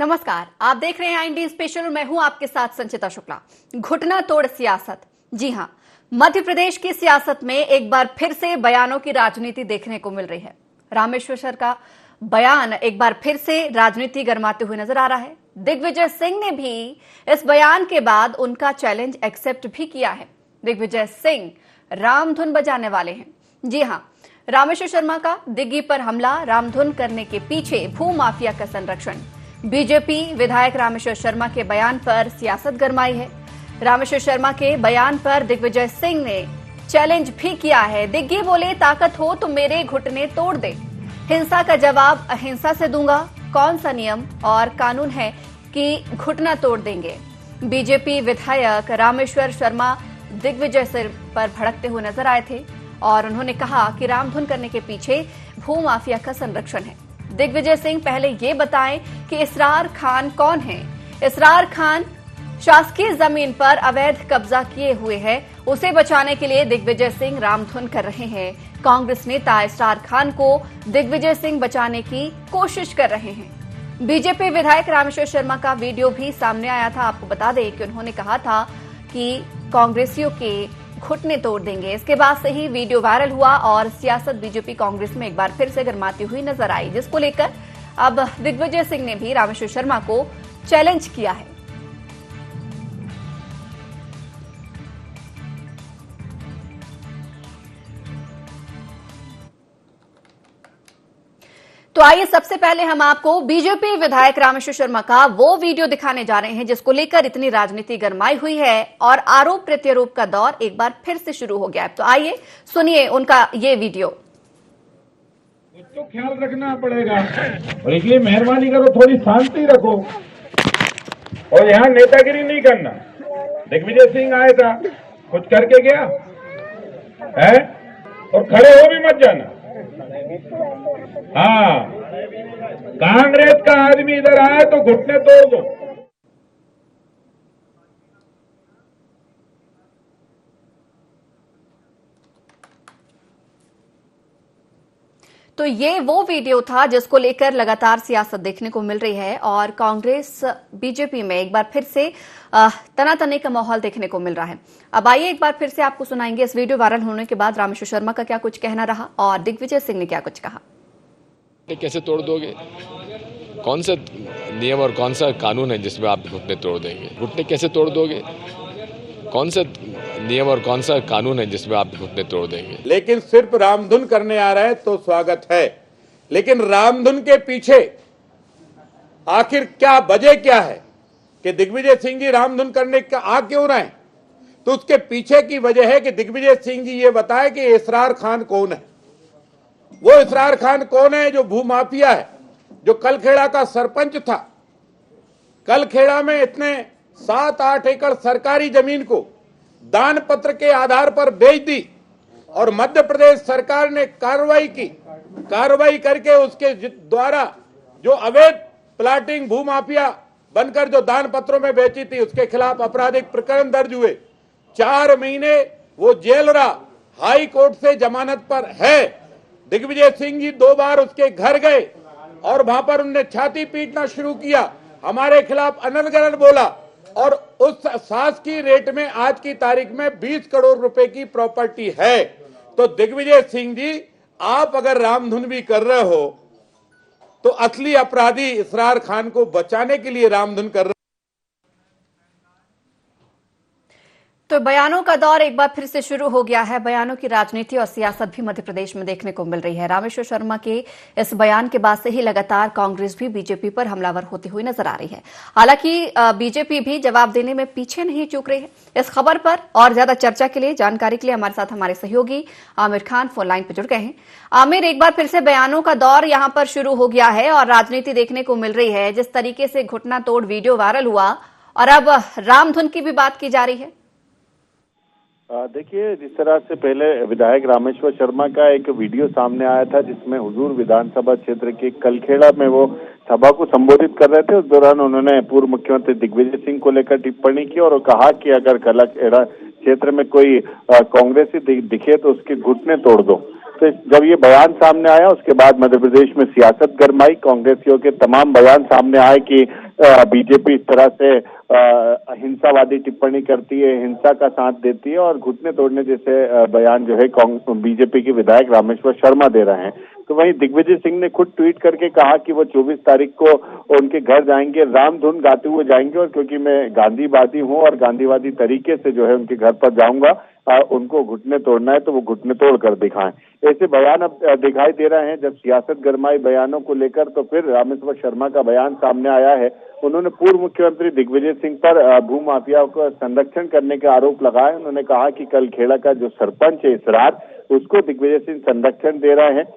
नमस्कार, आप देख रहे हैं इंडियन स्पेशल और मैं हूं आपके साथ संचिता शुक्ला। घुटना तोड़ सियासत, जी हां, मध्य प्रदेश की सियासत में एक बार फिर से बयानों की राजनीति देखने को मिल रही है। रामेश्वर सर का बयान एक बार फिर से राजनीति गरमाते हुए नजर आ रहा है। दिग्विजय सिंह ने भी इस बयान के बाद उनका चैलेंज एक्सेप्ट भी किया है। दिग्विजय सिंह रामधुन बजाने वाले हैं। जी हां, रामेश्वर शर्मा का दिग्गी पर हमला, रामधुन करने के पीछे भू माफिया का संरक्षण। बीजेपी विधायक रामेश्वर शर्मा के बयान पर सियासत गरमाई है। रामेश्वर शर्मा के बयान पर दिग्विजय सिंह ने चैलेंज भी किया है। दिग्गी बोले, ताकत हो तो मेरे घुटने तोड़ दे, हिंसा का जवाब अहिंसा से दूंगा। कौन सा नियम और कानून है कि घुटना तोड़ देंगे? बीजेपी विधायक रामेश्वर शर्मा दिग्विजय सिंह पर भड़कते हुए नजर आए थे और उन्होंने कहा कि रामधुन करने के पीछे भू माफिया का संरक्षण है। दिग्विजय सिंह पहले ये बताएं कि इसरार खान कौन है। इसरार खान शासकीय जमीन पर अवैध कब्जा किए हुए है, उसे बचाने के लिए दिग्विजय सिंह रामधुन कर रहे हैं। कांग्रेस नेता इसरार खान को दिग्विजय सिंह बचाने की कोशिश कर रहे हैं। बीजेपी विधायक रामेश्वर शर्मा का वीडियो भी सामने आया था। आपको बता दें कि उन्होंने कहा था कि कांग्रेसियों के घुटने तोड़ देंगे। इसके बाद से ही वीडियो वायरल हुआ और सियासत बीजेपी कांग्रेस में एक बार फिर से गरमाती हुई नजर आई, जिसको लेकर अब दिग्विजय सिंह ने भी रामेश्वर शर्मा को चैलेंज किया है। तो आइए सबसे पहले हम आपको बीजेपी विधायक रामेश्वर शर्मा का वो वीडियो दिखाने जा रहे हैं जिसको लेकर इतनी राजनीति गरमाई हुई है और आरोप प्रत्यारोप का दौर एक बार फिर से शुरू हो गया है। तो आइए सुनिए उनका ये वीडियो। तो ख्याल रखना पड़ेगा और इसलिए मेहरबानी करो, थोड़ी शांति रखो और यहाँ नेतागिरी नहीं करना। दिग्विजय सिंह आया था, कुछ करके गया है और खड़े हो भी मत जाना। हाँ, कांग्रेस का आदमी इधर आए तो घुटने तोड़ दो। तो ये वो वीडियो था जिसको लेकर लगातार सियासत देखने को मिल रही है और कांग्रेस बीजेपी में एक बार फिर से तनातनी का माहौल देखने को मिल रहा है। अब आइए एक बार फिर से आपको सुनाएंगे इस वीडियो वायरल होने के बाद रामेश्वर शर्मा का क्या कुछ कहना रहा और दिग्विजय सिंह ने क्या कुछ कहा। कैसे तोड़ दोगे? कौन सा नियम और कौन सा कानून है जिसमें आप घुटने तोड़ देंगे? घुटने कैसे तोड़ दोगे? कौन सा नियम और कौन सा कानून है जिसमें आप घुटने तोड़ देंगे? लेकिन सिर्फ रामधुन करने आ रहा है तो स्वागत है, लेकिन रामधुन के पीछे आखिर क्या वजह क्या है कि दिग्विजय सिंह जी रामधुन करने का आ क्यों रहे हैं? तो उसके पीछे की वजह है कि दिग्विजय सिंह जी ये बताए कि इसरार खान कौन है। वो इसरार खान कौन है? जो भूमाफिया है, जो कलखेड़ा का सरपंच था। कलखेड़ा में इतने 7-8 एकड़ सरकारी जमीन को दान पत्र के आधार पर बेच दी और मध्य प्रदेश सरकार ने कार्रवाई करके उसके द्वारा जो अवैध प्लाटिंग भूमाफिया बनकर जो दान पत्रों में बेची थी उसके खिलाफ आपराधिक प्रकरण दर्ज हुए। 4 महीने वो जेल रहा, हाई कोर्ट से जमानत पर है। दिग्विजय सिंह जी 2 बार उसके घर गए और वहां पर उन्होंने छाती पीटना शुरू किया, हमारे खिलाफ अनर्गल बोला और उस शासकीय रेट में आज की तारीख में 20 करोड़ रुपए की प्रॉपर्टी है। तो दिग्विजय सिंह जी, आप अगर रामधुन भी कर रहे हो तो असली अपराधी इसरार खान को बचाने के लिए रामधुन कर रहे। तो बयानों का दौर एक बार फिर से शुरू हो गया है। बयानों की राजनीति और सियासत भी मध्य प्रदेश में देखने को मिल रही है। रामेश्वर शर्मा के इस बयान के बाद से ही लगातार कांग्रेस भी बीजेपी पर हमलावर होती हुई नजर आ रही है। हालांकि बीजेपी भी जवाब देने में पीछे नहीं चूक रही है। इस खबर पर और ज्यादा चर्चा के लिए, जानकारी के लिए हमारे साथ हमारे सहयोगी आमिर खान फोन लाइन पर जुड़ गए हैं। आमिर, एक बार फिर से बयानों का दौर यहां पर शुरू हो गया है और राजनीति देखने को मिल रही है। जिस तरीके से घुटना तोड़ वीडियो वायरल हुआ और अब रामधुन की भी बात की जा रही है। देखिए, जिस तरह से पहले विधायक रामेश्वर शर्मा का एक वीडियो सामने आया था जिसमें हुजूर विधानसभा क्षेत्र के कलखेड़ा में वो सभा को संबोधित कर रहे थे, उस दौरान उन्होंने पूर्व मुख्यमंत्री दिग्विजय सिंह को लेकर टिप्पणी की और कहा कि अगर कलखेड़ा क्षेत्र में कोई कांग्रेसी दिखे तो उसके घुटने तोड़ दो। तो जब ये बयान सामने आया उसके बाद मध्य प्रदेश में सियासत गरमाई। कांग्रेसियों के तमाम बयान सामने आए कि बीजेपी इस तरह से हिंसावादी टिप्पणी करती है, हिंसा का साथ देती है और घुटने तोड़ने जैसे बयान जो है बीजेपी के विधायक रामेश्वर शर्मा दे रहे हैं। तो वहीं दिग्विजय सिंह ने खुद ट्वीट करके कहा कि वो 24 तारीख को उनके घर जाएंगे, रामधुन गाते हुए जाएंगे, और क्योंकि मैं गांधीवादी हूं और गांधीवादी तरीके से जो है उनके घर पर जाऊंगा, उनको घुटने तोड़ना है तो वो घुटने तोड़ कर दिखाएं। ऐसे बयान अब दिखाई दे रहे हैं। जब सियासत गरमाई बयानों को लेकर तो फिर रामेश्वर शर्मा का बयान सामने आया है। उन्होंने पूर्व मुख्यमंत्री दिग्विजय सिंह पर भूमाफिया को संरक्षण करने के आरोप लगाए। उन्होंने कहा कि कलखेड़ा का जो सरपंच है इसरार, उसको दिग्विजय सिंह संरक्षण दे रहे हैं।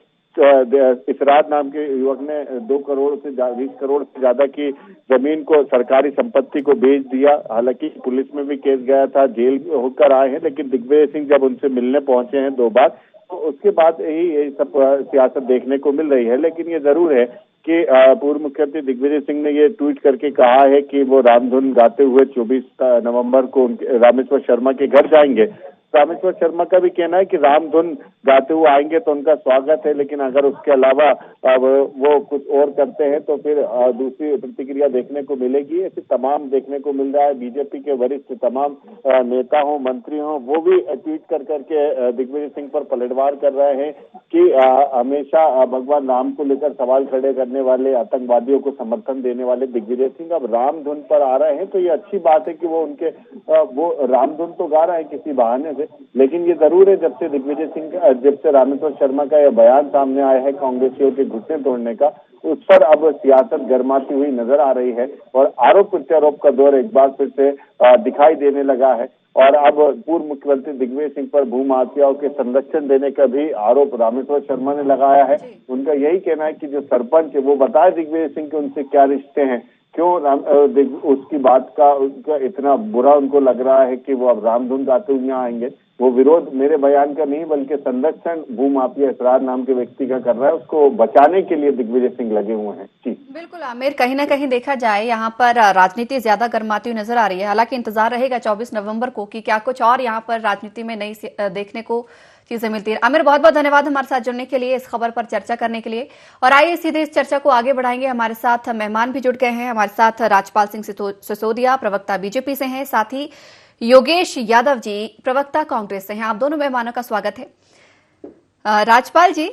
इसरार नाम के युवक ने 20 करोड़ से ज्यादा की जमीन को, सरकारी संपत्ति को बेच दिया। हालांकि पुलिस में भी केस गया था, जेल होकर आए हैं, लेकिन दिग्विजय सिंह जब उनसे मिलने पहुंचे हैं 2 बार, तो उसके बाद ही सब सियासत देखने को मिल रही है। लेकिन ये जरूर है कि पूर्व मुख्यमंत्री दिग्विजय सिंह ने ये ट्वीट करके कहा है कि वो रामधुन गाते हुए 24 नवंबर को रामेश्वर शर्मा के घर जाएंगे। रामेश्वर शर्मा का भी कहना है कि रामधुन गाते हुए आएंगे तो उनका स्वागत है, लेकिन अगर उसके अलावा वो कुछ और करते हैं तो फिर दूसरी प्रतिक्रिया देखने को मिलेगी। ऐसे तमाम देखने को मिल रहा है। बीजेपी के वरिष्ठ तमाम नेता हों, मंत्री हों, वो भी ट्वीट कर करके दिग्विजय सिंह पर पलटवार कर रहे हैं कि हमेशा भगवान राम को लेकर सवाल खड़े करने वाले, आतंकवादियों को समर्थन देने वाले दिग्विजय सिंह अब रामधुन पर आ रहे हैं। तो ये अच्छी बात है कि वो रामधुन तो गा रहे हैं किसी बहाने से, लेकिन ये जरूर है जब से रामेश्वर शर्मा का यह बयान सामने आया है कांग्रेसियों के घुटने तोड़ने का, उस पर अब सियासत गरमाती हुई नजर आ रही है और आरोप प्रत्यारोप का दौर एक बार फिर से दिखाई देने लगा है। और अब पूर्व मुख्यमंत्री दिग्विजय सिंह पर भूमाफियाओं के संरक्षण देने का भी आरोप रामेश्वर शर्मा ने लगाया है। उनका यही कहना है कि जो सरपंच है वो बताए दिग्विजय सिंह के उनसे क्या रिश्ते हैं, क्यों उसकी बात का उनका इतना बुरा उनको लग रहा है कि वो अब रामधुन गाते हुए यहाँ आएंगे। वो विरोध मेरे बयान का नहीं बल्कि संरक्षण भूमाफिया इसरार नाम के व्यक्ति का कर रहा है, उसको बचाने के लिए दिग्विजय सिंह लगे हुए हैं। जी बिल्कुल आमिर, कहीं ना कहीं देखा जाए यहाँ पर राजनीति ज्यादा गर्माती हुई नजर आ रही है। हालांकि इंतजार रहेगा 24 नवंबर को कि क्या कुछ और यहाँ पर राजनीति में नई देखने को चीजें मिलती है। आमिर, बहुत बहुत धन्यवाद हमारे साथ जुड़ने के लिए, इस खबर पर चर्चा करने के लिए। और आइए सीधे इस चर्चा को आगे बढ़ाएंगे। हमारे साथ मेहमान भी जुड़ गए हैं। हमारे साथ राजपाल सिंह सिसोदिया, प्रवक्ता बीजेपी से हैं, साथ ही योगेश यादव जी, प्रवक्ता कांग्रेस से हैं। आप दोनों मेहमानों का स्वागत है। राजपाल जी,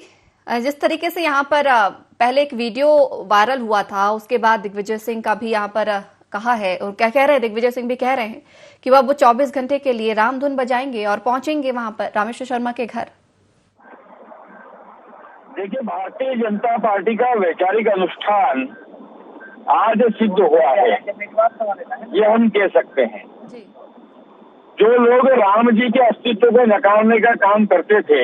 जिस तरीके से यहाँ पर पहले एक वीडियो वायरल हुआ था, उसके बाद दिग्विजय सिंह का भी यहाँ पर कहा है, और क्या कह रहे हैं, दिग्विजय सिंह भी कह रहे हैं कि वो 24 घंटे के लिए रामधुन बजाएंगे और पहुंचेंगे वहां पर रामेश्वर शर्मा के घर। देखिए, भारतीय जनता पार्टी का वैचारिक अनुष्ठान आज सिद्ध हुआ है, ये हम कह सकते हैं। जो लोग राम जी के अस्तित्व को नकारने का काम करते थे,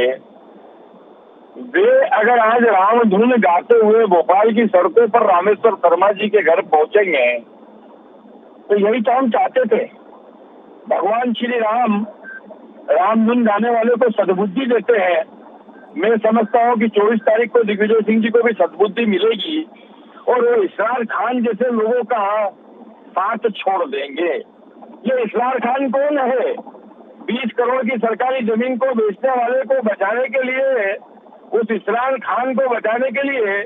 वे अगर आज रामधुन गाते हुए भोपाल की सड़कों पर रामेश्वर शर्मा जी के घर पहुंचेंगे तो यही तो हम चाहते थे। भगवान श्री राम रामधुन गाने वाले को सद्बुद्धि देते हैं। मैं समझता हूं कि 24 तारीख को दिग्विजय सिंह जी को भी सद्बुद्धि मिलेगी और वो इसरार खान जैसे लोगों का साथ छोड़ देंगे। ये इसरार खान कौन है? 20 करोड़ की सरकारी जमीन को बेचने वाले को बचाने के लिए, उस इसरार खान को बचाने के लिए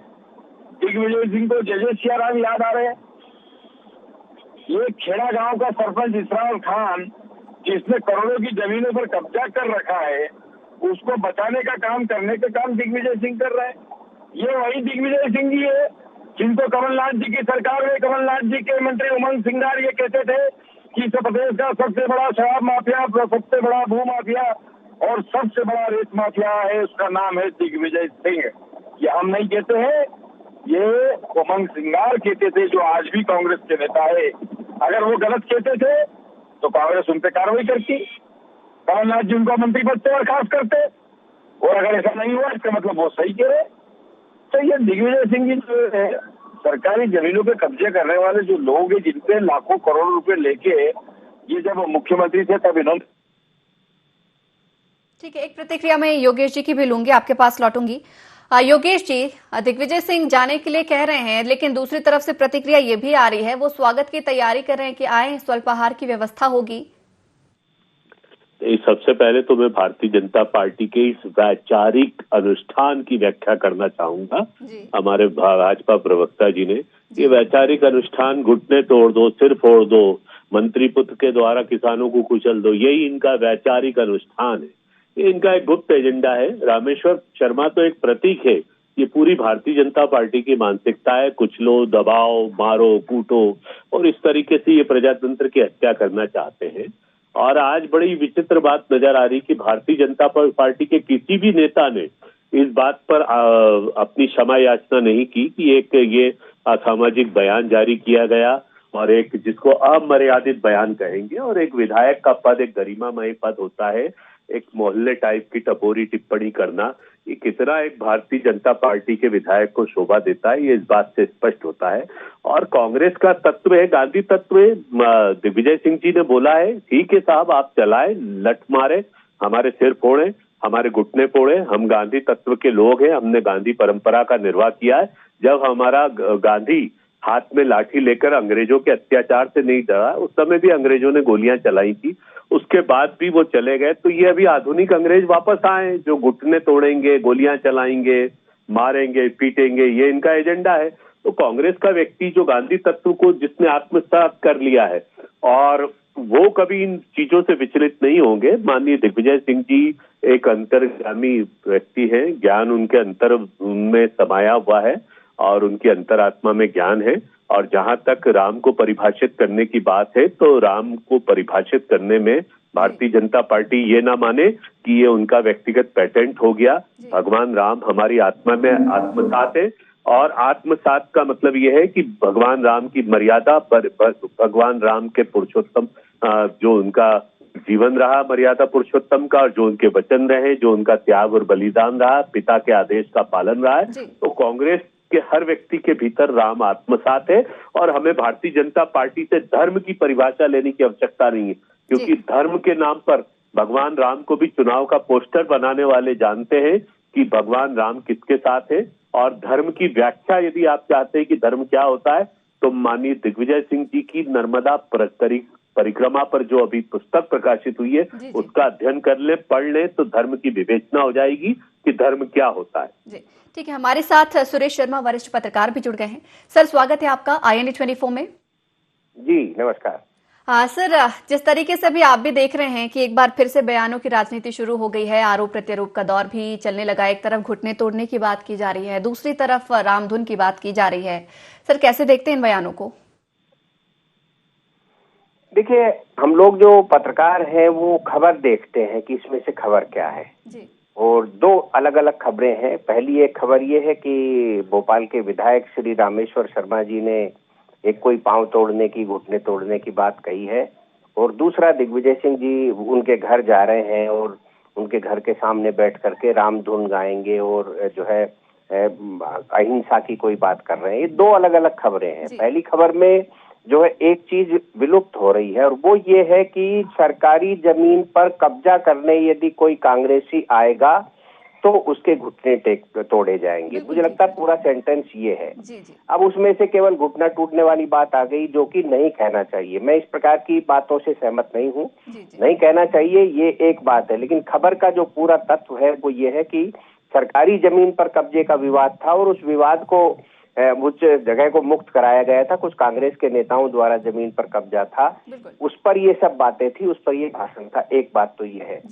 दिग्विजय सिंह को जय सियाराम याद आ रहे हैं। ये खेड़ा गांव का सरपंच इसरार खान, जिसने करोड़ों की जमीनों पर कब्जा कर रखा है, उसको बचाने का काम करने का काम दिग्विजय सिंह कर रहा है। ये वही दिग्विजय सिंह जी है जिनको कमलनाथ जी की सरकार में कमलनाथ जी के मंत्री उमंग सिंगार ये कहते थे कि इस प्रदेश का सबसे बड़ा शराब माफिया, सबसे बड़ा भू माफिया और सबसे बड़ा रेत माफिया है, उसका नाम है दिग्विजय सिंह। ये हम नहीं कहते हैं, ये उमंग सिंगार कहते थे, जो आज भी कांग्रेस के नेता है। अगर वो गलत कहते थे तो कांग्रेस उन पर कार्रवाई करती, कमलनाथ जी उनको मंत्री पद से बर्खास्त करते, और अगर ऐसा नहीं हुआ इसका मतलब वो सही कह रहे। तो ये दिग्विजय सिंह जी जो है, सरकारी जमीनों पे कब्जे करने वाले जो लोग हैं, जिनसे लाखों करोड़ रुपए लेके ये जब मुख्यमंत्री थे तब इन्होंने। ठीक है, एक प्रतिक्रिया मैं योगेश जी की भी लूंगी, आपके पास लौटूंगी। योगेश जी, दिग्विजय सिंह जाने के लिए कह रहे हैं, लेकिन दूसरी तरफ से प्रतिक्रिया ये भी आ रही है, वो स्वागत की तैयारी कर रहे हैं कि आए, स्वल्पाहार की व्यवस्था होगी। सबसे पहले तो मैं भारतीय जनता पार्टी के इस वैचारिक अनुष्ठान की व्याख्या करना चाहूंगा। हमारे भाजपा प्रवक्ता जी ने ये वैचारिक अनुष्ठान, घुटने तोड़ दो, सिर फोड़ दो, मंत्री पुत्र के द्वारा किसानों को कुचल दो, यही इनका वैचारिक अनुष्ठान है। ये इनका एक गुप्त एजेंडा है। रामेश्वर शर्मा तो एक प्रतीक है। ये पूरी भारतीय जनता पार्टी की मानसिकता है, कुचलो, दबाओ, मारो, कूटो, और इस तरीके से ये प्रजातंत्र की हत्या करना चाहते हैं। और आज बड़ी विचित्र बात नजर आ रही कि भारतीय जनता पार्टी के किसी भी नेता ने इस बात पर अपनी क्षमा याचना नहीं की कि एक ये असामाजिक बयान जारी किया गया, और एक जिसको अमर्यादित बयान कहेंगे, और एक विधायक का पद एक गरिमामय पद होता है, एक मोहल्ले टाइप की टपोरी टिप्पणी करना, ये कितना एक भारतीय जनता पार्टी के विधायक को शोभा देता है, ये इस बात से स्पष्ट होता है। और कांग्रेस का तत्व है, गांधी तत्व है। दिग्विजय सिंह जी ने बोला है, ठीक है साहब, आप चलाए, लठ मारे, हमारे सिर फोड़े, हमारे घुटने फोड़े, हम गांधी तत्व के लोग हैं, हमने गांधी परंपरा का निर्वाह किया है। जब हमारा गांधी हाथ में लाठी लेकर अंग्रेजों के अत्याचार से नहीं डरा, उस समय भी अंग्रेजों ने गोलियां चलाई थी, उसके बाद भी वो चले गए। तो ये अभी आधुनिक अंग्रेज वापस आए जो घुटने तोड़ेंगे, गोलियां चलाएंगे, मारेंगे, पीटेंगे, ये इनका एजेंडा है। तो कांग्रेस का व्यक्ति जो गांधी तत्व को जिसने आत्मसात कर लिया है, और वो कभी इन चीजों से विचलित नहीं होंगे। माननीय दिग्विजय सिंह जी एक अंतर्गामी व्यक्ति हैं, ज्ञान उनके अंतर में समाया हुआ है और उनकी अंतरात्मा में ज्ञान है। और जहां तक राम को परिभाषित करने की बात है, तो राम को परिभाषित करने में भारतीय जनता पार्टी ये ना माने कि ये उनका व्यक्तिगत पेटेंट हो गया। भगवान राम हमारी आत्मा में आत्मसात है, और आत्मसात का मतलब ये है कि भगवान राम की मर्यादा पर, भगवान राम के पुरुषोत्तम जो उनका जीवन रहा, मर्यादा पुरुषोत्तम का, और जो उनके वचन रहे, जो उनका त्याग और बलिदान रहा, पिता के आदेश का पालन रहा है, तो कांग्रेस के हर व्यक्ति के भीतर राम आत्मसात है। और हमें भारतीय जनता पार्टी से धर्म की परिभाषा लेने की आवश्यकता नहीं है, क्योंकि धर्म के नाम पर भगवान राम को भी चुनाव का पोस्टर बनाने वाले जानते हैं कि भगवान राम किसके साथ है। और धर्म की व्याख्या यदि आप चाहते हैं कि धर्म क्या होता है, तो माननीय दिग्विजय सिंह जी की नर्मदा परिक्रमा पर जो अभी पुस्तक प्रकाशित हुई है, उसका अध्ययन कर ले, पढ़ ले, तो धर्म की विवेचना हो जाएगी कि धर्म क्या होता है। ठीक है, हमारे साथ सुरेश शर्मा वरिष्ठ पत्रकार भी जुड़ गए हैं। सर, स्वागत है आपका INA 24 में। जी नमस्कार। हाँ सर, जिस तरीके से भी आप भी देख रहे हैं कि एक बार फिर से बयानों की राजनीति शुरू हो गई है, आरोप प्रत्यारोप का दौर भी चलने लगा। एक तरफ घुटने तोड़ने की बात की जा रही है, दूसरी तरफ रामधुन की बात की जा रही है। सर, कैसे देखते हैं इन बयानों को? देखिए, हम लोग जो पत्रकार हैं वो खबर देखते हैं कि इसमें से खबर क्या है जी। और दो अलग अलग खबरें हैं। पहली एक खबर ये है कि भोपाल के विधायक श्री रामेश्वर शर्मा जी ने एक कोई पांव तोड़ने की, घुटने तोड़ने की बात कही है, और दूसरा दिग्विजय सिंह जी उनके घर जा रहे हैं और उनके घर के सामने बैठ करके रामधुन गाएंगे और जो है अहिंसा की कोई बात कर रहे हैं। ये दो अलग अलग खबरें हैं। पहली खबर में जो है एक चीज विलुप्त हो रही है, और वो ये है कि सरकारी जमीन पर कब्जा करने यदि कोई कांग्रेसी आएगा तो उसके घुटने तोड़े जाएंगे। मुझे लगता है पूरा सेंटेंस ये है। अब उसमें से केवल घुटना टूटने वाली बात आ गई, जो कि नहीं कहना चाहिए। मैं इस प्रकार की बातों से सहमत नहीं हूँ, नहीं कहना चाहिए, ये एक बात है। लेकिन खबर का जो पूरा तत्व है वो ये है कि सरकारी जमीन पर कब्जे का विवाद था, और उस विवाद को उस जगह को मुक्त कराया गया था। कुछ कांग्रेस के नेताओं द्वारा जमीन पर कब्जा था, उस पर ये सब बातें थी, उस पर ये भाषण था। एक बात तो ये है।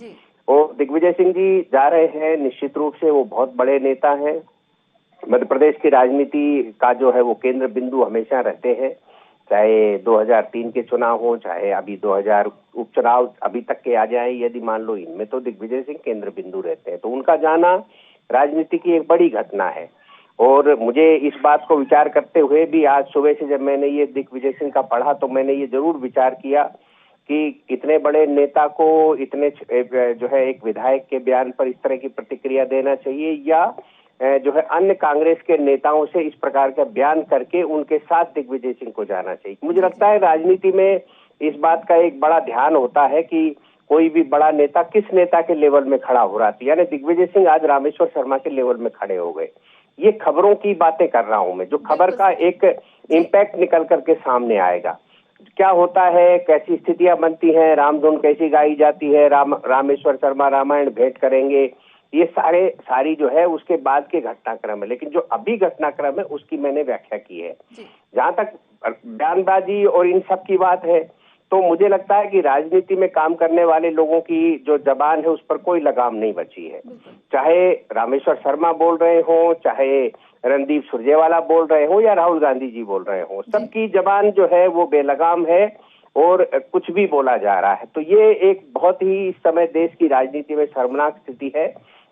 और दिग्विजय सिंह जी जा रहे हैं, निश्चित रूप से वो बहुत बड़े नेता हैं। मध्य प्रदेश की राजनीति का जो है वो केंद्र बिंदु हमेशा रहते हैं, चाहे 2003 के चुनाव हो, चाहे अभी 2000 उपचुनाव अभी तक के आ जाए यदि मान लो, इनमें तो दिग्विजय सिंह केंद्र बिंदु रहते हैं। तो उनका जाना राजनीति की एक बड़ी घटना है। और मुझे इस बात को विचार करते हुए भी आज सुबह से जब मैंने ये दिग्विजय सिंह का पढ़ा, तो मैंने ये जरूर विचार किया कि इतने बड़े नेता को इतने जो है एक विधायक के बयान पर इस तरह की प्रतिक्रिया देना चाहिए, या जो है अन्य कांग्रेस के नेताओं से इस प्रकार का बयान करके उनके साथ दिग्विजय सिंह को जाना चाहिए। मुझे लगता है राजनीति में इस बात का एक बड़ा ध्यान होता है कि कोई भी बड़ा नेता किस नेता के लेवल में खड़ा हो रहा था। यानी दिग्विजय सिंह आज रामेश्वर शर्मा के लेवल में खड़े हो गए। ये खबरों की बातें कर रहा हूं मैं, जो खबर का एक इम्पैक्ट निकल करके सामने आएगा। क्या होता है, कैसी स्थितियां बनती हैं, रामधुन कैसी गाई जाती है, रामेश्वर शर्मा रामायण भेंट करेंगे, ये सारी जो है उसके बाद के घटनाक्रम है। लेकिन जो अभी घटनाक्रम है उसकी मैंने व्याख्या की है। जहां तक बयानबाजी और इन सब की बात है, तो मुझे लगता है कि राजनीति में काम करने वाले लोगों की जो जबान है उस पर कोई लगाम नहीं बची है। चाहे रामेश्वर शर्मा बोल रहे हो, चाहे रणदीप सुरजेवाला बोल रहे हो, या राहुल गांधी जी बोल रहे हो, सबकी जबान जो है वो बेलगाम है और कुछ भी बोला जा रहा है। तो ये एक बहुत ही इस समय देश की राजनीति में शर्मनाक स्थिति है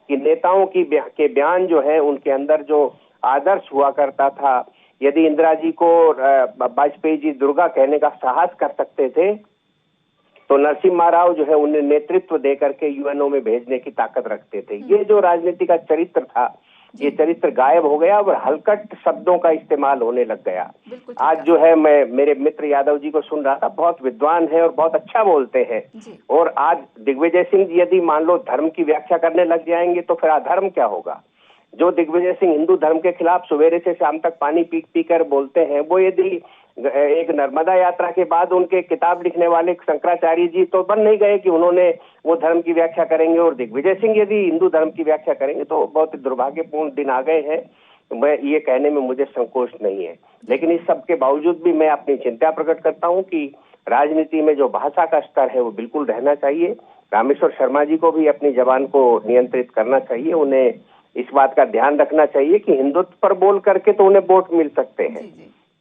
कि नेताओं के बयान जो है, उनके अंदर जो आदर्श हुआ करता था, यदि इंदिरा जी को वाजपेयी जी दुर्गा कहने का साहस कर सकते थे, तो नरसिम्हा राव जो है उन्हें नेतृत्व दे करके यूएनओ में भेजने की ताकत रखते थे। ये जो राजनीति का चरित्र था, ये चरित्र गायब हो गया और हलकट शब्दों का इस्तेमाल होने लग गया। आज जो है, मैं मेरे मित्र यादव जी को सुन रहा था, बहुत विद्वान है और बहुत अच्छा बोलते हैं, और आज दिग्विजय सिंह जी यदि मान लो धर्म की व्याख्या करने लग जाएंगे तो फिर अधर्म क्या होगा। जो दिग्विजय सिंह हिंदू धर्म के खिलाफ सवेरे से शाम तक पानी पी कर बोलते हैं, वो यदि एक नर्मदा यात्रा के बाद उनके किताब लिखने वाले शंकराचार्य जी तो बन नहीं गए कि उन्होंने वो धर्म की व्याख्या करेंगे, और दिग्विजय सिंह यदि हिंदू धर्म की व्याख्या करेंगे तो बहुत दुर्भाग्यपूर्ण दिन आ गए हैं। मैं ये कहने में मुझे संकोच नहीं है, लेकिन इस सब के बावजूद भी मैं अपनी चिंता प्रकट करता हूँ कि राजनीति में जो भाषा का स्तर है वो बिल्कुल रहना चाहिए। रामेश्वर शर्मा जी को भी अपनी जबान को नियंत्रित करना चाहिए। उन्हें इस बात का ध्यान रखना चाहिए कि हिंदुत्व पर बोल करके तो उन्हें वोट मिल सकते हैं,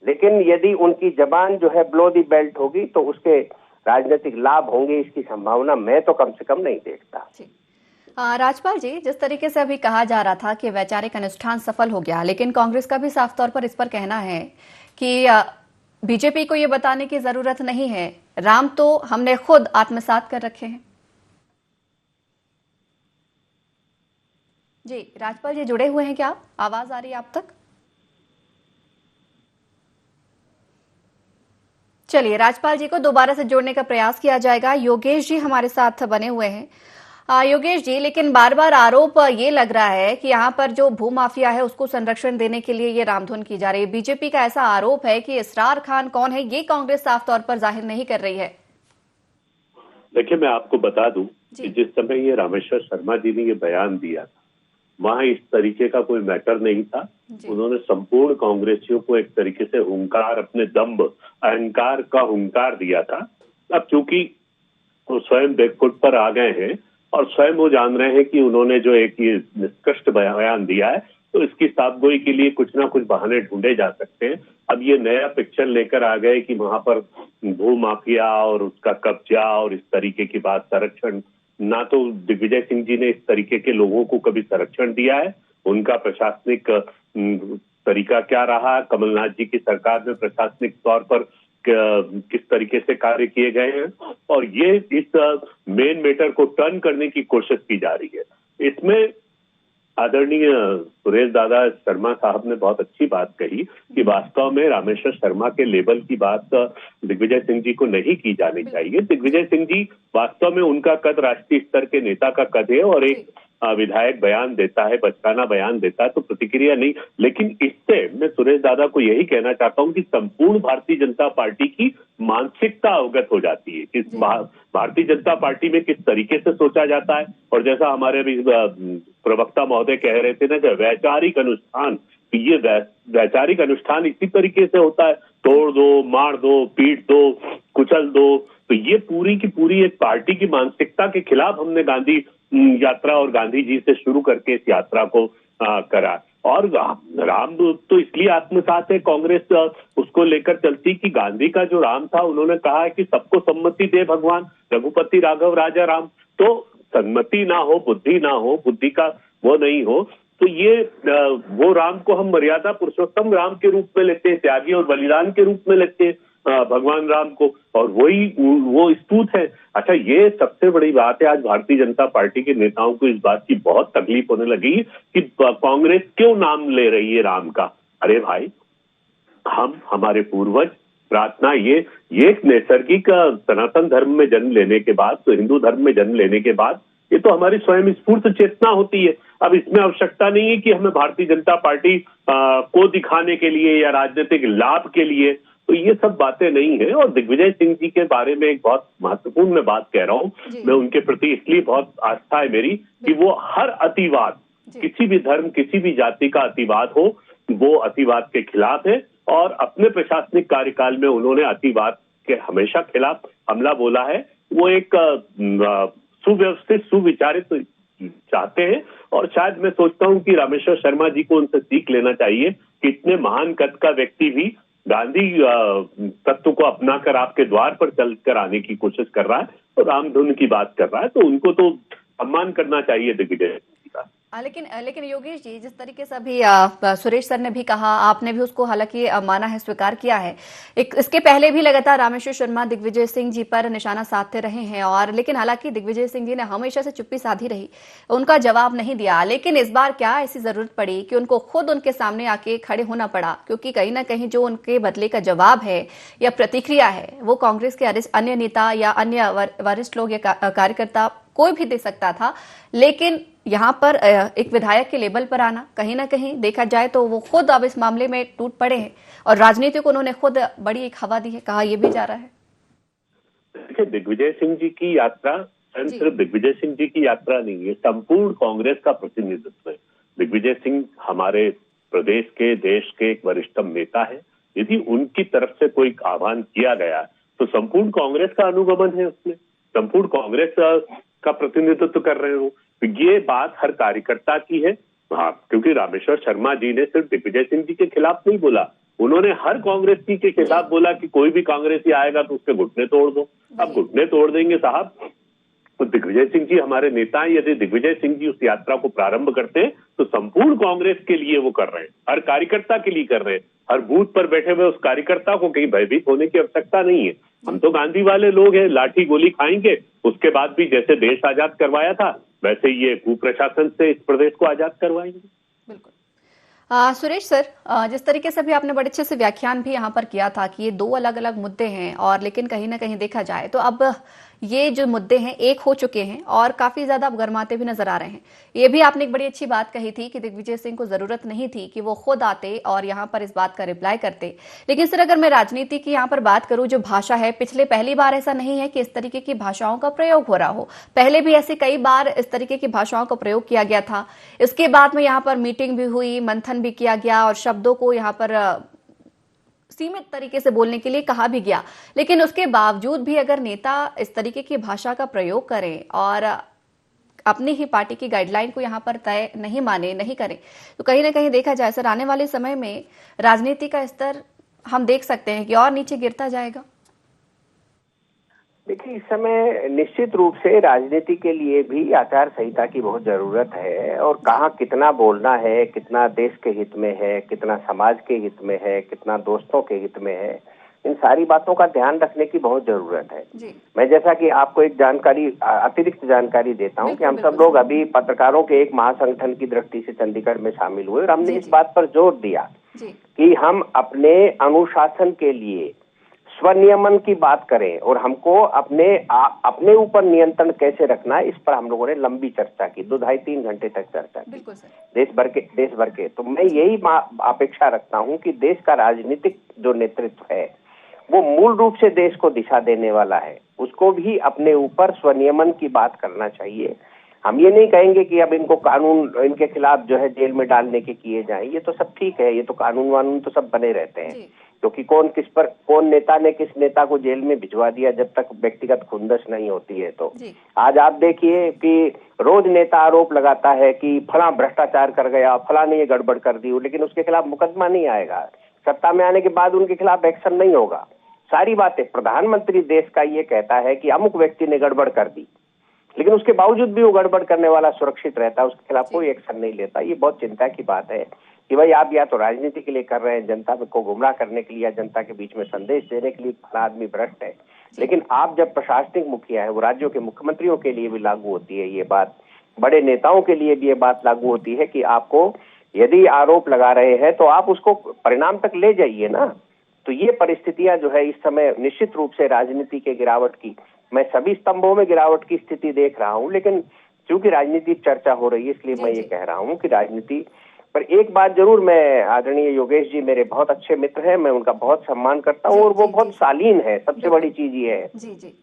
लेकिन यदि उनकी जबान जो है बिलो द बेल्ट होगी तो उसके राजनीतिक लाभ होंगे, इसकी संभावना मैं तो कम से कम नहीं देखता। राजपाल जी, जिस तरीके से अभी कहा जा रहा था कि वैचारिक अनुष्ठान सफल हो गया, लेकिन कांग्रेस का भी साफ तौर पर इस पर कहना है कि बीजेपी को ये बताने की जरूरत नहीं है, राम तो हमने खुद आत्मसात कर रखे हैं। जी राजपाल जी जुड़े हुए हैं क्या? आवाज आ रही है आप तक? चलिए राजपाल जी को दोबारा से जोड़ने का प्रयास किया जाएगा। योगेश जी हमारे साथ बने हुए हैं। योगेश जी, लेकिन बार बार आरोप ये लग रहा है कि यहाँ पर जो भूमाफिया है उसको संरक्षण देने के लिए ये रामधुन की जा रही है। बीजेपी का ऐसा आरोप है कि इसरार खान कौन है ये कांग्रेस साफ तौर पर जाहिर नहीं कर रही है। देखिए, मैं आपको बता दूं कि जिस समय ये रामेश्वर शर्मा जी ने ये बयान दिया था, वहां इस तरीके का कोई मैटर नहीं था। उन्होंने संपूर्ण कांग्रेसियों को एक तरीके से हुंकार, अपने दम्भ अहंकार का हुंकार दिया था। अब चूंकि वो स्वयं बैकफुट पर आ गए हैं और स्वयं वो जान रहे हैं कि उन्होंने जो एक ये निष्कृष्ट बयान दिया है, तो इसकी साफगोई के लिए कुछ ना कुछ बहाने ढूंढे जा सकते हैं। अब ये नया पिक्चर लेकर आ गए कि वहां पर भू माफिया और उसका कब्जा और इस तरीके की बात, संरक्षण, ना तो दिग्विजय सिंह जी ने इस तरीके के लोगों को कभी संरक्षण दिया है, उनका प्रशासनिक तरीका क्या रहा, कमलनाथ जी की सरकार में प्रशासनिक तौर पर किस तरीके से कार्य किए गए हैं, और ये इस मेन मैटर को टर्न करने की कोशिश की जा रही है। इसमें आदरणीय सुरेश दादा शर्मा साहब ने बहुत अच्छी बात कही कि वास्तव में रामेश्वर शर्मा के लेवल की बात दिग्विजय सिंह जी को नहीं की जानी चाहिए। दिग्विजय सिंह जी वास्तव में उनका कद राष्ट्रीय स्तर के नेता का कद है, और एक विधायक बयान देता है, बचकाना बयान देता है तो प्रतिक्रिया नहीं। लेकिन इससे मैं सुरेश दादा को यही कहना चाहता हूं कि संपूर्ण भारतीय जनता पार्टी की मानसिकता अवगत हो जाती है कि भारतीय जनता पार्टी में किस तरीके से सोचा जाता है। और जैसा हमारे भी प्रवक्ता महोदय कह रहे थे ना कि वैचारिक अनुष्ठान, ये वैचारिक अनुष्ठान इसी तरीके से होता है, तोड़ दो, मार दो, पीट दो, कुचल दो। तो ये पूरी की पूरी एक पार्टी की मानसिकता के खिलाफ हमने गांधी यात्रा और गांधी जी से शुरू करके इस यात्रा को करा। और राम तो इसलिए आत्मसात है कांग्रेस उसको लेकर चलती कि गांधी का जो राम था, उन्होंने कहा है कि सबको सम्मति दे भगवान, रघुपति राघव राजा राम। तो सम्मति ना हो, बुद्धि ना हो, बुद्धि का वो नहीं हो, तो ये वो राम को हम मर्यादा पुरुषोत्तम राम के रूप में लेते हैं, त्यागी और बलिदान के रूप में लेते हैं भगवान राम को, और वही वो स्तूत है। अच्छा, ये सबसे बड़ी बात है, आज भारतीय जनता पार्टी के नेताओं को इस बात की बहुत तकलीफ होने लगी कि कांग्रेस क्यों नाम ले रही है राम का। अरे भाई, हमारे पूर्वज प्रार्थना, ये एक नैसर्गिक सनातन धर्म में जन्म लेने के बाद, तो हिंदू धर्म में जन्म लेने के बाद ये तो हमारी स्वयं स्फूर्त चेतना होती है। अब इसमें आवश्यकता नहीं है कि हमें भारतीय जनता पार्टी को दिखाने के लिए या राजनीतिक लाभ के लिए तो ये सब बातें नहीं है। और दिग्विजय सिंह जी के बारे में एक बहुत महत्वपूर्ण मैं बात कह रहा हूँ, मैं उनके प्रति इसलिए बहुत आस्था है मेरी कि वो हर अतिवाद, किसी भी धर्म किसी भी जाति का अतिवाद हो, वो अतिवाद के खिलाफ है। और अपने प्रशासनिक कार्यकाल में उन्होंने अतिवाद के हमेशा खिलाफ हमला बोला है। वो एक सुव्यवस्थित सुविचारित चाहते हैं। और शायद मैं सोचता हूं कि रामेश्वर शर्मा जी को उनसे सीख लेना चाहिए कि इतने महान कद का व्यक्ति भी गांधी तत्व को अपनाकर आपके द्वार पर चलकर आने की कोशिश कर रहा है और रामधुन की बात कर रहा है, तो उनको तो सम्मान करना चाहिए दिग्विजय का। लेकिन योगेश जी, जिस तरीके से अभी सुरेश सर ने भी कहा, आपने भी उसको हालांकि माना है, स्वीकार किया है, इसके पहले भी लगातार रामेश्वर शर्मा दिग्विजय सिंह जी पर निशाना साधते रहे हैं। और लेकिन हालांकि दिग्विजय सिंह जी ने हमेशा से चुप्पी साधी रही, उनका जवाब नहीं दिया। लेकिन इस बार क्या ऐसी जरूरत पड़ी कि उनको खुद उनके सामने आके खड़े होना पड़ा? क्योंकि कहीं ना कहीं जो उनके बदले का जवाब है या प्रतिक्रिया है, वो कांग्रेस के अन्य नेता या अन्य वरिष्ठ लोग या कार्यकर्ता कोई भी दे सकता था। लेकिन यहाँ पर एक विधायक के लेवल पर आना, कहीं ना कहीं देखा जाए तो वो खुद अब इस मामले में टूट पड़े हैं और राजनीति को उन्होंने खुद बड़ी एक हवा दी है, कहा यह भी जा रहा है। देखिए, दिग्विजय सिंह जी की यात्रा सिर्फ दिग्विजय सिंह जी की यात्रा नहीं है, संपूर्ण कांग्रेस का प्रतिनिधित्व है। दिग्विजय सिंह हमारे प्रदेश के, देश के एक वरिष्ठतम नेता है। यदि उनकी तरफ से कोई आह्वान किया गया तो संपूर्ण कांग्रेस का अनुगमन है, उसमें संपूर्ण कांग्रेस का प्रतिनिधित्व कर रहे हो। ये बात हर कार्यकर्ता की है। हाँ, क्योंकि रामेश्वर शर्मा जी ने सिर्फ दिग्विजय सिंह जी के खिलाफ नहीं बोला, उन्होंने हर कांग्रेसी के खिलाफ बोला कि कोई भी कांग्रेसी आएगा तो उसके घुटने तोड़ दो। अब घुटने तोड़ देंगे साहब, तो दिग्विजय सिंह जी हमारे नेता हैं। यदि दिग्विजय सिंह जी उस यात्रा को प्रारंभ करते हैं तो संपूर्ण कांग्रेस के लिए वो कर रहे हैं, हर कार्यकर्ता के लिए कर रहे हैं। हर बूथ पर बैठे हुए उस कार्यकर्ता को कहीं भयभीत होने की आवश्यकता नहीं है। हम तो गांधी वाले लोग हैं, लाठी गोली खाएंगे, उसके बाद भी जैसे देश आजाद करवाया था वैसे ये कुप्रशासन से इस प्रदेश को आजाद करवाएंगे। बिल्कुल। सुरेश सर, जिस तरीके से भी आपने बड़े अच्छे से व्याख्यान भी यहाँ पर किया था कि ये दो अलग अलग मुद्दे हैं, और लेकिन कहीं ना कहीं देखा जाए तो अब ये जो मुद्दे हैं एक हो चुके हैं और काफी ज्यादा गरमाते भी नजर आ रहे हैं। ये भी आपने एक बड़ी अच्छी बात कही थी कि दिग्विजय सिंह को जरूरत नहीं थी कि वो खुद आते और यहाँ पर इस बात का रिप्लाई करते। लेकिन सर, अगर मैं राजनीति की यहाँ पर बात करूं, जो भाषा है, पहली बार ऐसा नहीं है कि इस तरीके की भाषाओं का प्रयोग हो रहा हो। पहले भी ऐसे कई बार इस तरीके की भाषाओं का प्रयोग किया गया था। इसके बाद में यहाँ पर मीटिंग भी हुई, मंथन भी किया गया और शब्दों को यहाँ पर सीमित तरीके से बोलने के लिए कहा भी गया। लेकिन उसके बावजूद भी अगर नेता इस तरीके की भाषा का प्रयोग करें और अपनी ही पार्टी की गाइडलाइन को यहाँ पर तय नहीं माने, नहीं करें, तो कहीं ना कहीं देखा जाए सर, आने वाले समय में राजनीति का स्तर हम देख सकते हैं कि और नीचे गिरता जाएगा। देखिए, इस समय निश्चित रूप से राजनीति के लिए भी आचार संहिता की बहुत जरूरत है। और कहाँ कितना बोलना है, कितना देश के हित में है, कितना समाज के हित में है, कितना दोस्तों के हित में है, इन सारी बातों का ध्यान रखने की बहुत जरूरत है। मैं जैसा कि आपको एक जानकारी, अतिरिक्त जानकारी देता हूं कि हम सब लोग अभी पत्रकारों के एक महासंगठन की दृष्टि से चंडीगढ़ में शामिल हुए और हमने इस बात पर जोर दिया कि हम अपने अनुशासन के लिए स्वनियमन की बात करें और हमको अपने ऊपर नियंत्रण कैसे रखना है, इस पर हम लोगों ने लंबी चर्चा की, 2-2.5-3 घंटे तक चर्चा की देश भर के। तो मैं यही अपेक्षा रखता हूं कि देश का राजनीतिक जो नेतृत्व है वो मूल रूप से देश को दिशा देने वाला है, उसको भी अपने ऊपर स्वनियमन की बात करना चाहिए। हम ये नहीं कहेंगे कि अब इनको कानून, इनके खिलाफ जो है जेल में डालने के किए जाएं, ये तो सब ठीक है, ये तो कानून वानून तो सब बने रहते हैं, क्योंकि कौन नेता ने किस नेता को जेल में भिजवा दिया जब तक व्यक्तिगत खुंदस नहीं होती है। तो आज आप देखिए कि रोज नेता आरोप लगाता है कि फला भ्रष्टाचार कर गया, फला ने ये गड़बड़ कर दी, लेकिन उसके खिलाफ मुकदमा नहीं आएगा, सत्ता में आने के बाद उनके खिलाफ एक्शन नहीं होगा। सारी बातें, प्रधानमंत्री देश का ये कहता है कि अमुक व्यक्ति ने गड़बड़ कर दी, लेकिन उसके बावजूद भी वो गड़बड़ करने वाला सुरक्षित रहता है, उसके खिलाफ कोई एक्शन नहीं लेता। ये बहुत चिंता की बात है कि भाई आप या तो राजनीति के लिए कर रहे हैं, जनता को गुमराह करने के लिए या जनता के बीच में संदेश देने के लिए फला आदमी भ्रष्ट है, लेकिन आप जब प्रशासनिक मुखिया है, वो राज्यों के मुख्यमंत्रियों के लिए भी लागू होती है ये बात, बड़े नेताओं के लिए भी ये बात लागू होती है कि आपको यदि आरोप लगा रहे हैं तो आप उसको परिणाम तक ले जाइए ना। तो ये परिस्थितियां जो है इस समय निश्चित रूप से राजनीति के गिरावट की, मैं सभी स्तंभों में गिरावट की स्थिति देख रहा हूं, लेकिन चूंकि राजनीतिक चर्चा हो रही है इसलिए मैं ये कह रहा हूं कि राजनीति पर एक बात जरूर, मैं आदरणीय योगेश जी मेरे बहुत अच्छे मित्र हैं, मैं उनका बहुत सम्मान करता हूँ और वो बहुत शालीन है, सबसे बड़ी चीज ये है। जी।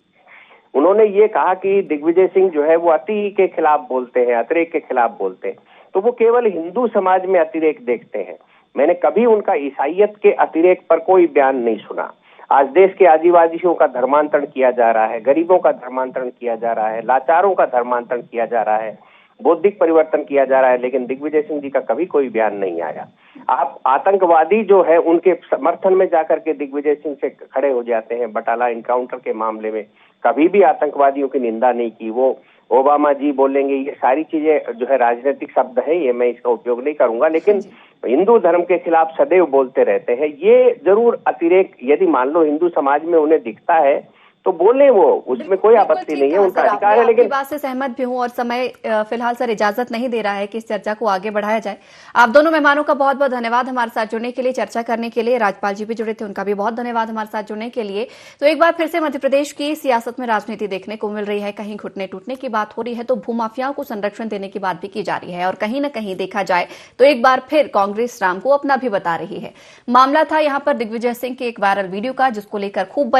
उन्होंने ये कहा कि दिग्विजय सिंह जो है वो अति के खिलाफ बोलते हैं, अतिरेक के खिलाफ बोलते हैं, तो वो केवल हिंदू समाज में अतिरेक देखते हैं। मैंने कभी उनका ईसाइयत के अतिरेक पर कोई बयान नहीं सुना। आज देश के आदिवासियों का धर्मांतरण किया जा रहा है, गरीबों का धर्मांतरण किया जा रहा है, लाचारों का धर्मांतरण किया जा रहा है, बौद्धिक परिवर्तन किया जा रहा है, लेकिन दिग्विजय सिंह जी का कभी कोई बयान नहीं आया। आप आतंकवादी जो है उनके समर्थन में जाकर के दिग्विजय सिंह से खड़े हो जाते हैं। बटाला इनकाउंटर के मामले में कभी भी आतंकवादियों की निंदा नहीं की। वो ओबामा जी बोलेंगे, ये सारी चीजें जो है राजनीतिक शब्द है, ये मैं इसका उपयोग नहीं करूंगा, लेकिन हिंदू धर्म के खिलाफ सदैव बोलते रहते हैं। ये जरूर अतिरेक यदि मान लो हिंदू समाज में उन्हें दिखता है तो बोले, वो उसमें कोई आपत्ति नहीं है, उनका अधिकार है। लेकिन बात से सहमत भी हूं और समय फिलहाल सर इजाजत नहीं दे रहा है कि इस चर्चा को आगे बढ़ाया जाए। आप दोनों मेहमानों का बहुत बहुत धन्यवाद हमारे साथ जुड़ने के लिए, चर्चा करने के लिए। राज्यपाल जी भी जुड़े थे, उनका भी बहुत धन्यवाद हमारे साथ जुड़ने के लिए। तो एक बार फिर से मध्य प्रदेश की सियासत में राजनीति देखने को मिल रही है। कहीं घुटने टूटने की बात हो रही है तो भूमाफियाओं को संरक्षण देने की बात भी की जा रही है, और कहीं न कहीं देखा जाए तो एक बार फिर कांग्रेस राम को अपना भी बता रही है। मामला था यहां पर दिग्विजय सिंह के एक वायरल वीडियो का, जिसको लेकर खूब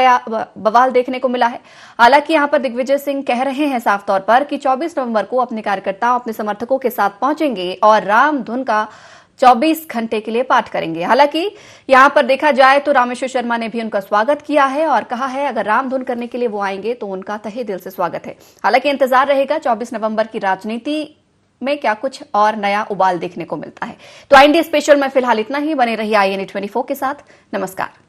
बवाल देखने को मिला है। हालांकि यहां पर दिग्विजय सिंह कह रहे हैं साफ तौर पर कि 24 नवंबर को अपने कार्यकर्ताओं, अपने समर्थकों के साथ पहुंचेंगे और राम धुन का 24 घंटे के लिए पाठ करेंगे। हालांकि यहां पर देखा जाए तो रामेश्वर शर्मा ने भी उनका स्वागत किया है और कहा है अगर राम धुन करने के लिए वो आएंगे तो उनका तहे दिल से स्वागत है। हालांकि इंतजार रहेगा 24 नवंबर की राजनीति में क्या कुछ और नया उबाल देखने को मिलता है। तो IND स्पेशल में फिलहाल इतना ही। बने रहिए INA 24 के साथ। नमस्कार।